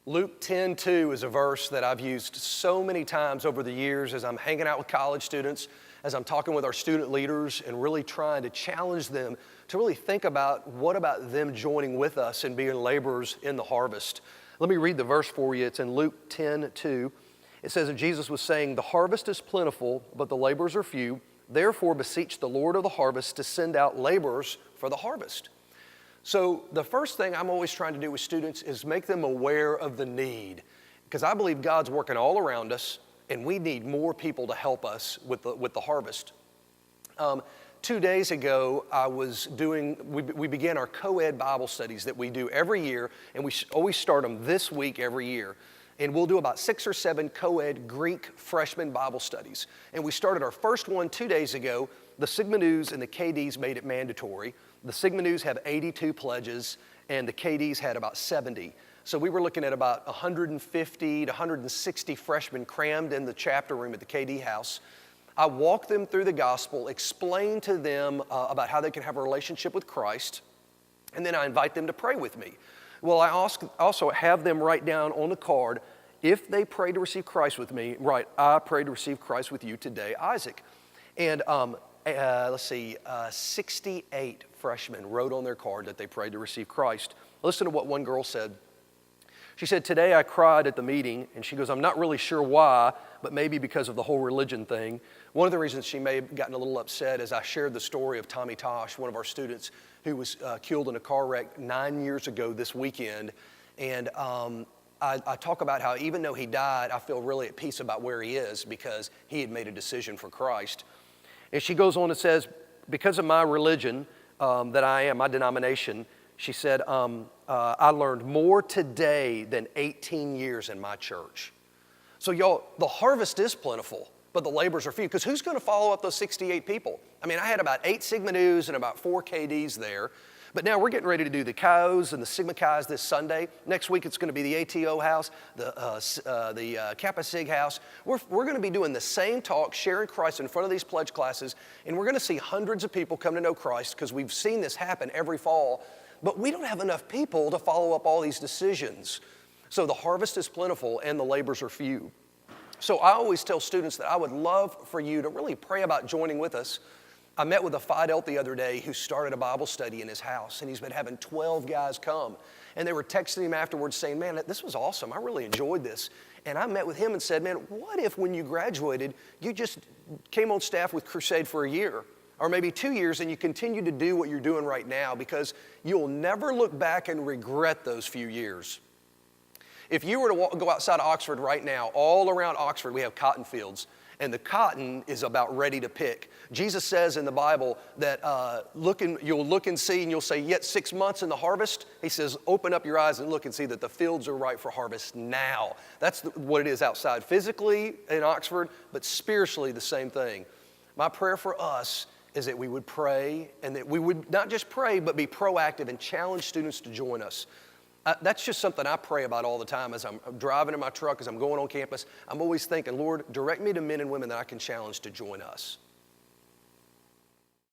Luke 10:2 is a verse that I've used so many times over the years as I'm hanging out with college students, as I'm talking with our student leaders and really trying to challenge them to really think about what about them joining with us and being laborers in the harvest. Let me read the verse for you. It's in Luke 10:2. It says that Jesus was saying, "The harvest is plentiful, but the laborers are few. Therefore beseech the Lord of the harvest to send out laborers for the harvest." So the first thing I'm always trying to do with students is make them aware of the need, because I believe God's working all around us and we need more people to help us with the harvest. 2 days ago, we began our co-ed Bible studies that we do every year, and we always start them this week every year. And we'll do about 6 or 7 co-ed Greek freshman Bible studies. And we started our first one 2 days ago. The Sigma Nus and the KDs made it mandatory. The Sigma Nus have 82 pledges, and the KDs had about 70. So we were looking at about 150 to 160 freshmen crammed in the chapter room at the KD house. I walked them through the gospel, explained to them about how they can have a relationship with Christ, and then I invite them to pray with me. Well, I also have them write down on the card, if they pray to receive Christ with me, write, "I pray to receive Christ with you today, Isaac." And 68 freshmen wrote on their card that they prayed to receive Christ. Listen to what one girl said. She said, "Today I cried at the meeting," and she goes, "I'm not really sure why, but maybe because of the whole religion thing." One of the reasons she may have gotten a little upset is I shared the story of Tommy Tosh, one of our students who was killed in a car wreck 9 years ago this weekend. And I talk about how even though he died, I feel really at peace about where he is because he had made a decision for Christ. And she goes on and says, "Because of my religion that I am, my denomination," she said, "I learned more today than 18 years in my church." So y'all, the harvest is plentiful, but the laborers are few. Because who's going to follow up those 68 people? I mean, I had about 8 Sigma Nus and about 4 KDs there. But now we're getting ready to do the Chios and the Sigma Chi's this Sunday. Next week it's going to be the ATO house, the Kappa Sig house. We're going to be doing the same talk, sharing Christ in front of these pledge classes, and we're going to see hundreds of people come to know Christ because we've seen this happen every fall. But we don't have enough people to follow up all these decisions. So the harvest is plentiful and the laborers are few. So I always tell students that I would love for you to really pray about joining with us. I met with a Phi Delta the other day who started a Bible study in his house, and he's been having 12 guys come. And they were texting him afterwards saying, "Man, this was awesome. I really enjoyed this." And I met with him and said, "Man, what if when you graduated, you just came on staff with Crusade for a year? Or maybe 2 years, and you continue to do what you're doing right now, because you'll never look back and regret those few years." If you were to go outside of Oxford right now, all around Oxford we have cotton fields, and the cotton is about ready to pick. Jesus says in the Bible that you'll look and see, and you'll say, "Yet 6 months in the harvest." He says, "Open up your eyes and look and see that the fields are ripe for harvest now." That's what it is outside physically in Oxford, but spiritually the same thing. My prayer for us is that we would pray, and that we would not just pray, but be proactive and challenge students to join us. That's just something I pray about all the time as I'm driving in my truck, as I'm going on campus. I'm always thinking, "Lord, direct me to men and women that I can challenge to join us."